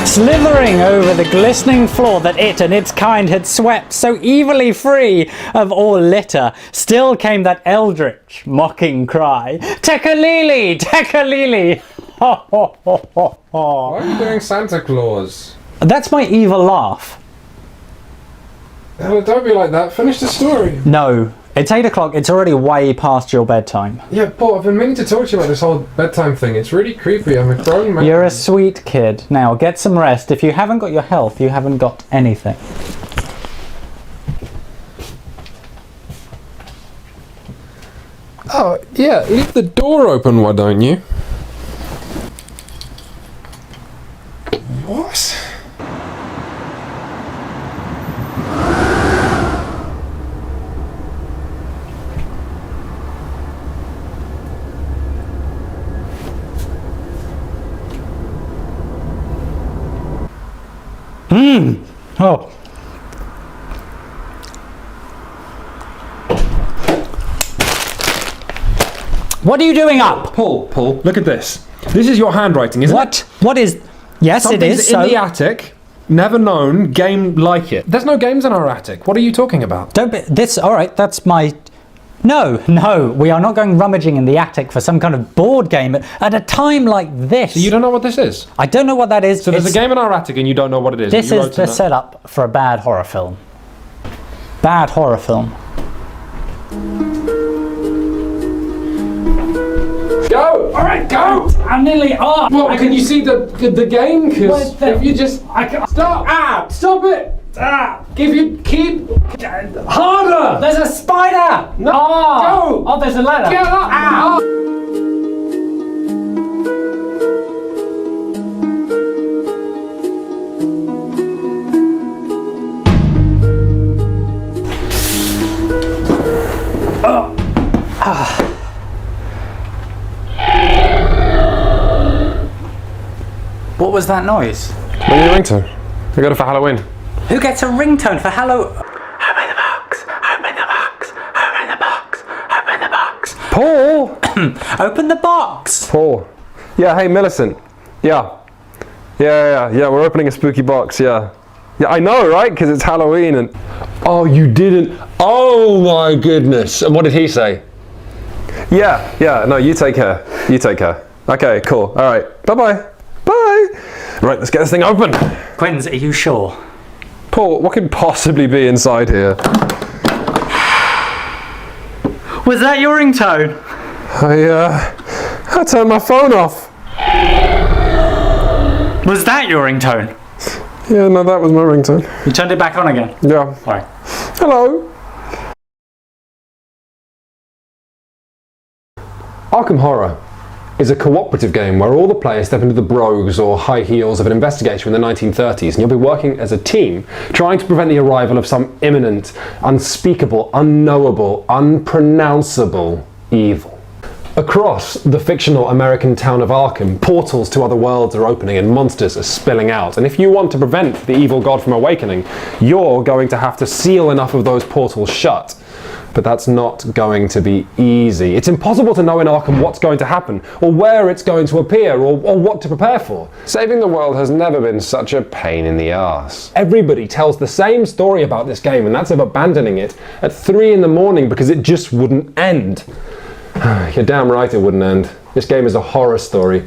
Slithering over the glistening floor that it and its kind had swept so evilly free of all litter, still came that eldritch, mocking cry, "Tekalili! Tekalili!" Ho ho ho ho ho. Why are you doing Santa Claus? That's my evil laugh. Oh, don't be like that. Finish the story. No. It's 8 o'clock, it's already way past your bedtime. Yeah, Paul, I've been meaning to talk to you about this whole bedtime thing. It's really creepy. I'm a grown man. You're a sweet kid. Now, get some rest. If you haven't got your health, you haven't got anything. Oh, yeah, leave the door open, why don't you? What? Oh. What are you doing up? Paul, look at this. This is your handwriting, isn't it? What is... Yes, Something's it is. in the attic. Never known game like it. There's no games in our attic. What are you talking about? Don't be... This... Alright, that's my... No, we are not going rummaging in the attic for some kind of board game at a time like this. So you don't know what this is? I don't know what that is. So there's a game in our attic and you don't know what it is? This is the setup for a bad horror film. Bad horror film. Go! Alright, go! I'm nearly up! Well, can you see the game? Because if you just... I can... Stop! Ah! Stop it! Ah! Keep... Harder! There's a spider! No! Oh! Go! Oh, there's a ladder! Get up! Ah! What was that noise? Where's your ringtone? I got it for Halloween. Who gets a ringtone for Halloween? Open the box! Open the box! Open the box! Open the box! Paul! Open the box! Paul. Yeah, hey, Millicent. Yeah, we're opening a spooky box, yeah. Yeah, I know, right? Because it's Halloween and... Oh, you didn't... Oh, my goodness. And what did he say? Yeah, no, you take care. You take care. Okay, cool. All right, bye-bye. Bye. Right, let's get this thing open. Quinns, are you sure? Paul, what could possibly be inside here? Was that your ringtone? I turned my phone off. Was that your ringtone? Yeah, no, that was my ringtone. You turned it back on again? Yeah. Right. Hello. Arkham Horror is a cooperative game where all the players step into the brogues or high heels of an investigator in the 1930s, and you'll be working as a team trying to prevent the arrival of some imminent, unspeakable, unknowable, unpronounceable evil. Across the fictional American town of Arkham, portals to other worlds are opening and monsters are spilling out. And if you want to prevent the evil god from awakening, you're going to have to seal enough of those portals shut. But that's not going to be easy. It's impossible to know in Arkham what's going to happen, or where it's going to appear, or what to prepare for. Saving the world has never been such a pain in the arse. Everybody tells the same story about this game, and that's of abandoning it at 3 in the morning because it just wouldn't end. You're damn right it wouldn't end. This game is a horror story,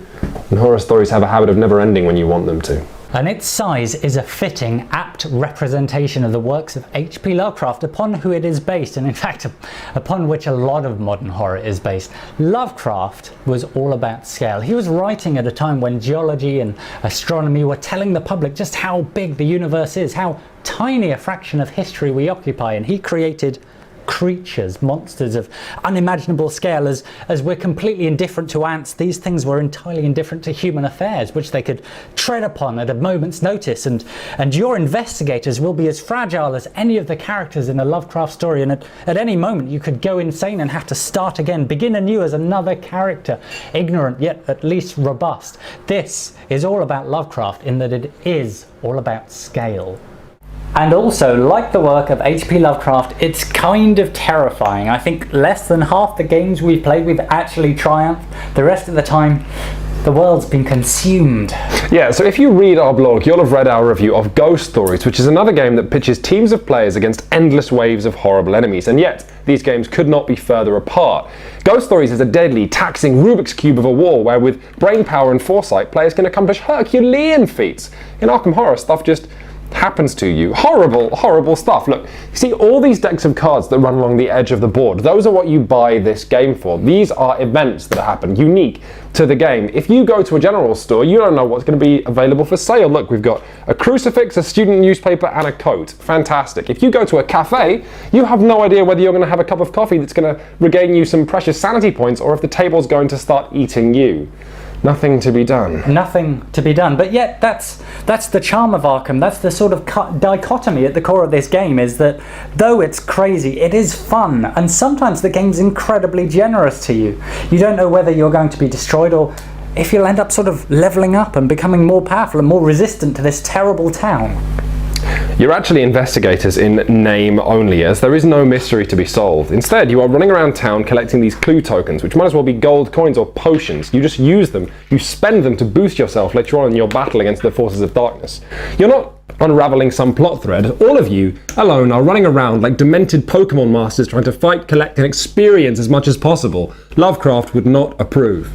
and horror stories have a habit of never ending when you want them to. And its size is a fitting, apt representation of the works of H.P. Lovecraft, upon who it is based, and in fact upon which a lot of modern horror is based. Lovecraft was all about scale. He was writing at a time when geology and astronomy were telling the public just how big the universe is, how tiny a fraction of history we occupy, and he created creatures, monsters of unimaginable scale. As we're completely indifferent to ants, these things were entirely indifferent to human affairs, which they could tread upon at a moment's notice, and your investigators will be as fragile as any of the characters in a Lovecraft story, and at any moment you could go insane and have to start again, begin anew as another character, ignorant yet at least robust. This is all about Lovecraft in that it is all about scale. And also, like the work of H.P. Lovecraft, it's kind of terrifying. I think less than half the games we've played, we've actually triumphed. The rest of the time, the world's been consumed. Yeah, so if you read our blog, you'll have read our review of Ghost Stories, which is another game that pitches teams of players against endless waves of horrible enemies, and yet these games could not be further apart. Ghost Stories is a deadly, taxing Rubik's Cube of a war where with brain power and foresight, players can accomplish Herculean feats. In Arkham Horror, stuff just happens to you. Horrible, horrible stuff. Look, you see all these decks of cards that run along the edge of the board? Those are what you buy this game for. These are events that happen, unique to the game. If you go to a general store, you don't know what's going to be available for sale. Look, we've got a crucifix, a student newspaper, and a coat. Fantastic. If you go to a cafe, you have no idea whether you're going to have a cup of coffee that's going to regain you some precious sanity points or if the table's going to start eating you. Nothing to be done. Nothing to be done. But yet that's the charm of Arkham. That's the sort of dichotomy at the core of this game, is that though it's crazy, it is fun. And sometimes the game's incredibly generous to you. You don't know whether you're going to be destroyed or if you'll end up sort of leveling up and becoming more powerful and more resistant to this terrible town. You're actually investigators in name only, as there is no mystery to be solved. Instead, you are running around town collecting these clue tokens, which might as well be gold coins or potions. You just use them, you spend them to boost yourself later on in your battle against the forces of darkness. You're not unraveling some plot thread. All of you, alone, are running around like demented Pokemon masters trying to fight, collect, and experience as much as possible. Lovecraft would not approve.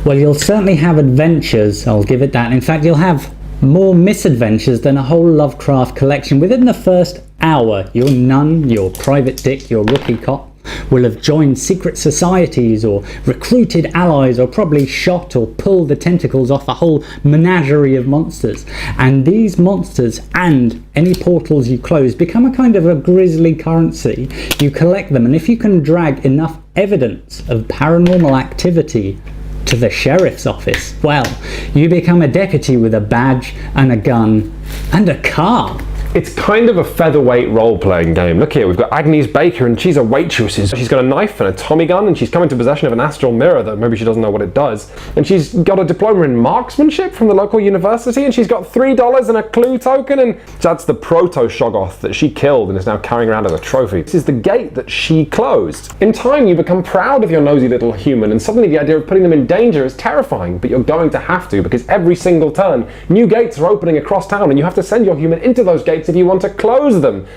Well, you'll certainly have adventures, I'll give it that. In fact, you'll have more misadventures than a whole Lovecraft collection. Within the first hour, your nun, your private dick, your rookie cop will have joined secret societies or recruited allies or probably shot or pulled the tentacles off a whole menagerie of monsters. And these monsters and any portals you close become a kind of a grisly currency. You collect them, and if you can drag enough evidence of paranormal activity to the sheriff's office, well, you become a deputy with a badge and a gun and a car. It's kind of a featherweight role-playing game. Look here, we've got Agnes Baker, and she's a waitress. She's got a knife and a Tommy gun, and she's come into possession of an astral mirror, though maybe she doesn't know what it does. And she's got a diploma in marksmanship from the local university, and she's got $3 and a clue token, and that's the proto-Shoggoth that she killed and is now carrying around as a trophy. This is the gate that she closed. In time, you become proud of your nosy little human, and suddenly the idea of putting them in danger is terrifying, but you're going to have to, because every single turn, new gates are opening across town, and you have to send your human into those gates if you want to close them.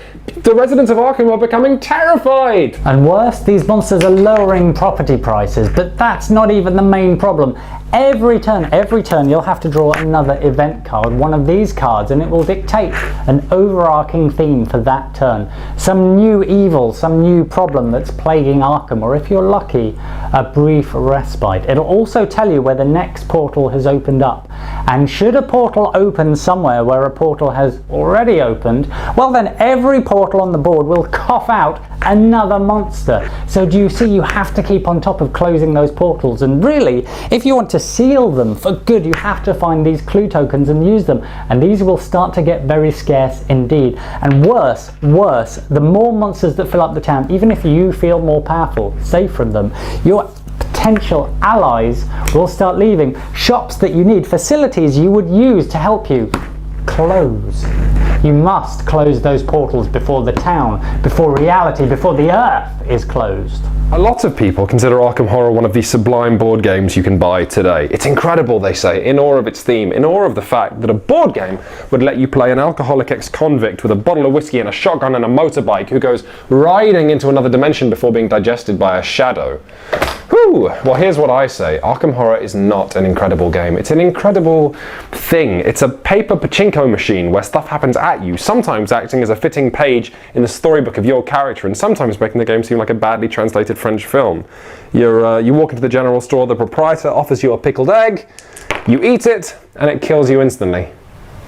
The residents of Arkham are becoming terrified! And worse, these monsters are lowering property prices, but that's not even the main problem. Every turn you'll have to draw another event card, one of these cards, and it will dictate an overarching theme for that turn. Some new evil, some new problem that's plaguing Arkham, or if you're lucky, a brief respite. It'll also tell you where the next portal has opened up. And should a portal open somewhere where a portal has already opened, well then every portal on the board will cough out another monster. So do you see, you have to keep on top of closing those portals, and really, if you want to seal them for good, you have to find these clue tokens and use them, and these will start to get very scarce indeed. And worse, the more monsters that fill up the town, even if you feel more powerful, safe from them, your potential allies will start leaving. Shops that you need, facilities you would use to help you, close. You must close those portals before the town, before reality, before the earth is closed. A lot of people consider Arkham Horror one of the sublime board games you can buy today. It's incredible, they say, in awe of its theme, in awe of the fact that a board game would let you play an alcoholic ex-convict with a bottle of whiskey and a shotgun and a motorbike who goes riding into another dimension before being digested by a shadow. Whew. Well, here's what I say. Arkham Horror is not an incredible game. It's an incredible thing. It's a paper pachinko machine where stuff happens at you, sometimes acting as a fitting page in the storybook of your character, and sometimes making the game seem like a badly translated French film. You walk into the general store, the proprietor offers you a pickled egg, you eat it, and it kills you instantly.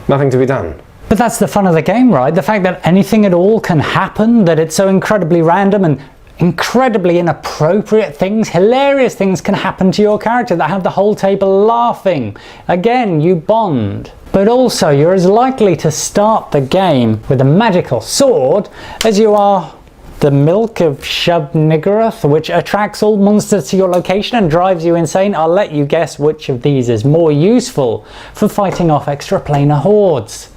Nothing to be done. But that's the fun of the game, right? The fact that anything at all can happen, that it's so incredibly random, and incredibly inappropriate things, hilarious things can happen to your character that have the whole table laughing. Again, you bond. But also, you're as likely to start the game with a magical sword as you are the milk of Shub-Niggurath, which attracts all monsters to your location and drives you insane. I'll let you guess which of these is more useful for fighting off extraplanar hordes.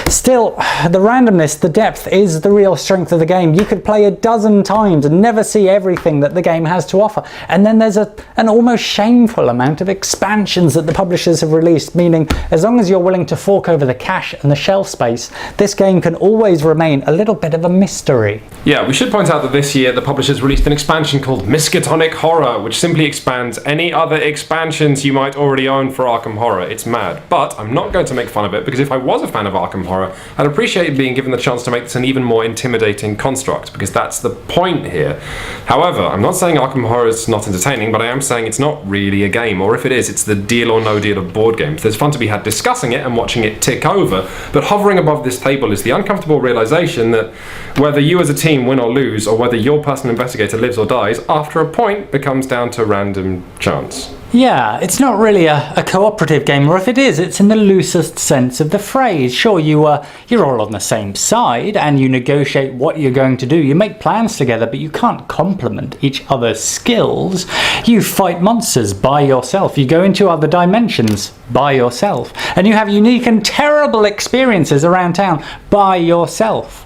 Still, the randomness, the depth is the real strength of the game. You could play a dozen times and never see everything that the game has to offer. And then there's an almost shameful amount of expansions that the publishers have released, meaning as long as you're willing to fork over the cash and the shelf space, this game can always remain a little bit of a mystery. Yeah, we should point out that this year the publishers released an expansion called Miskatonic Horror, which simply expands any other expansions you might already own for Arkham Horror. It's mad. But I'm not going to make fun of it, because if I was a fan of Arkham Horror, I'd appreciate being given the chance to make this an even more intimidating construct, because that's the point here. However, I'm not saying Arkham Horror is not entertaining, but I am saying it's not really a game, or if it is, it's the deal or no deal of board games. There's fun to be had discussing it and watching it tick over, but hovering above this table is the uncomfortable realization that whether you as a team win or lose, or whether your personal investigator lives or dies, after a point becomes down to random chance. Yeah, it's not really a cooperative game, or if it is, it's in the loosest sense of the phrase. Sure, you're all on the same side and you negotiate what you're going to do. You make plans together, but you can't complement each other's skills. You fight monsters by yourself. You go into other dimensions by yourself. And you have unique and terrible experiences around town by yourself.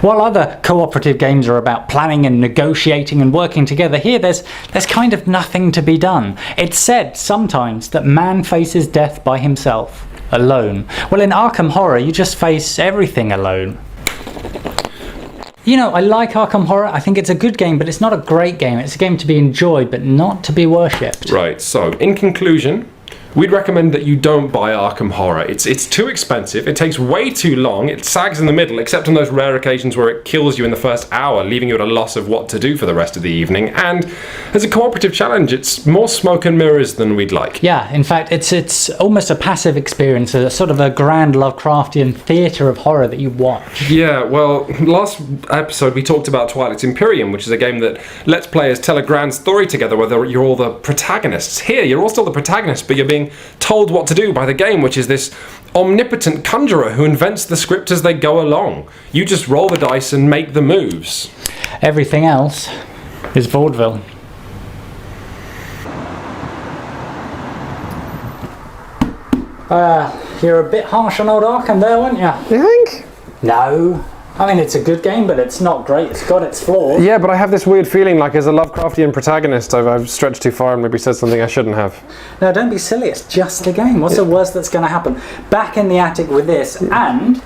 While other cooperative games are about planning and negotiating and working together, here there's kind of nothing to be done. It's said sometimes that man faces death by himself, alone. Well, in Arkham Horror, you just face everything alone. You know, I like Arkham Horror. I think it's a good game, but it's not a great game. It's a game to be enjoyed, but not to be worshipped. Right, so in conclusion, we'd recommend that you don't buy Arkham Horror. It's too expensive, it takes way too long, it sags in the middle, except on those rare occasions where it kills you in the first hour, leaving you at a loss of what to do for the rest of the evening, and as a cooperative challenge, it's more smoke and mirrors than we'd like. Yeah, in fact, it's almost a passive experience, a sort of a grand Lovecraftian theatre of horror that you watch. Yeah, well, last episode we talked about Twilight's Imperium, which is a game that lets players tell a grand story together where you're all the protagonists. Here, you're all still the protagonists, but you're being told what to do by the game, which is this omnipotent conjurer who invents the script as they go along. You just roll the dice and make the moves. Everything else is vaudeville. You're a bit harsh on old Arkham there, weren't you? You think? No. I mean, it's a good game, but it's not great. It's got its flaws. Yeah, but I have this weird feeling like as a Lovecraftian protagonist, I've stretched too far and maybe said something I shouldn't have. No, don't be silly. It's just a game. What's the worst that's going to happen? Back in the attic with this, and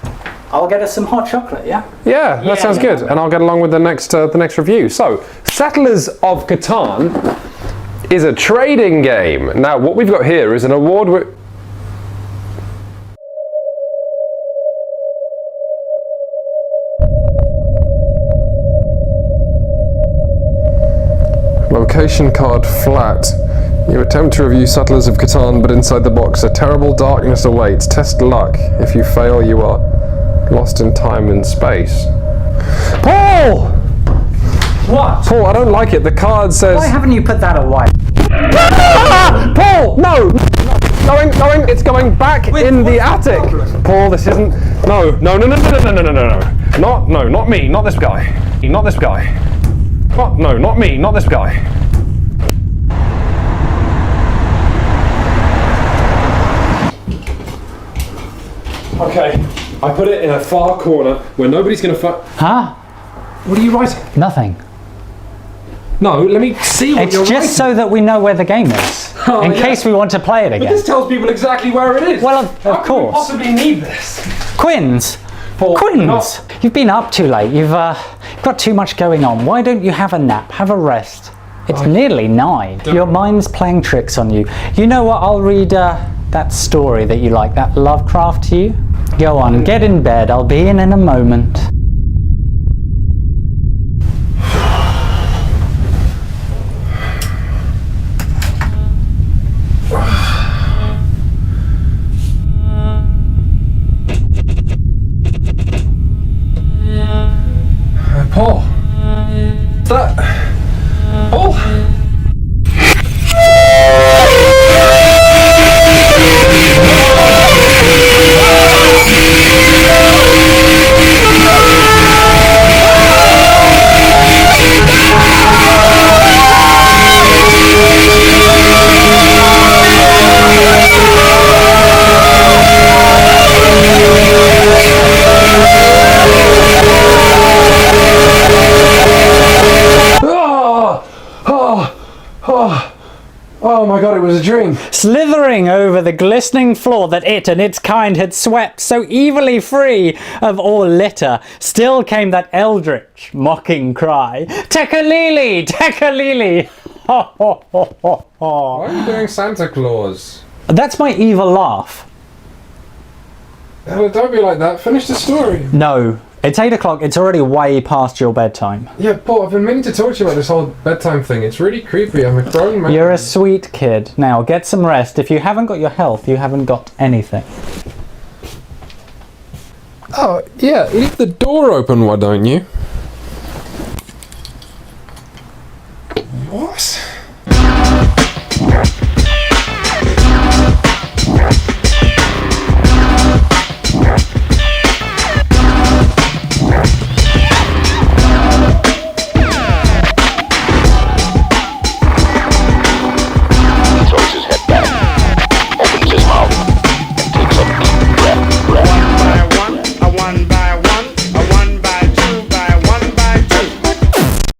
I'll get us some hot chocolate, yeah? Yeah, that sounds good. And I'll get along with the next review. So, Settlers of Catan is a trading game. Now, what we've got here is an award... Location card flat. You attempt to review Settlers of Catan, but inside the box a terrible darkness awaits. Test luck. If you fail, you are lost in time and space. Paul! What? Paul, I don't like it. The card says... Why haven't you put that away? Ah! Paul, no! It's going back in the attic. Paul, this isn't... No. Not me, not this guy. Not this guy. Not me, not this guy. Okay, I put it in a far corner where nobody's gonna Huh? What are you writing? Nothing. No, let me see what you're It's writing. just so that we know where the game is, in case we want to play it again. But this tells people exactly where it is. Well, How of could we course. possibly need this? Quinns! Paul, Quinns! You've been up too late. You've got too much going on. Why don't you have a nap? Have a rest. It's nearly 9. Your mind's playing tricks on you. You know what? I'll read that story that you like, that Lovecraft to you. Go on, get in bed. I'll be in a moment. Paul. That... Paul? my god, it was a dream. Slithering over the glistening floor that it and its kind had swept so evilly free of all litter, still came that eldritch, mocking cry, Tekalili! Tekalili! Ho ho ho ho ho! Why are you doing Santa Claus? That's my evil laugh. Oh, don't be like that. Finish the story. No. It's 8 o'clock, it's already way past your bedtime. Yeah, Paul, I've been meaning to talk to you about this whole bedtime thing. It's really creepy. I'm a grown man. You're a sweet kid. Now, get some rest. If you haven't got your health, you haven't got anything. Oh, yeah, leave the door open, why don't you?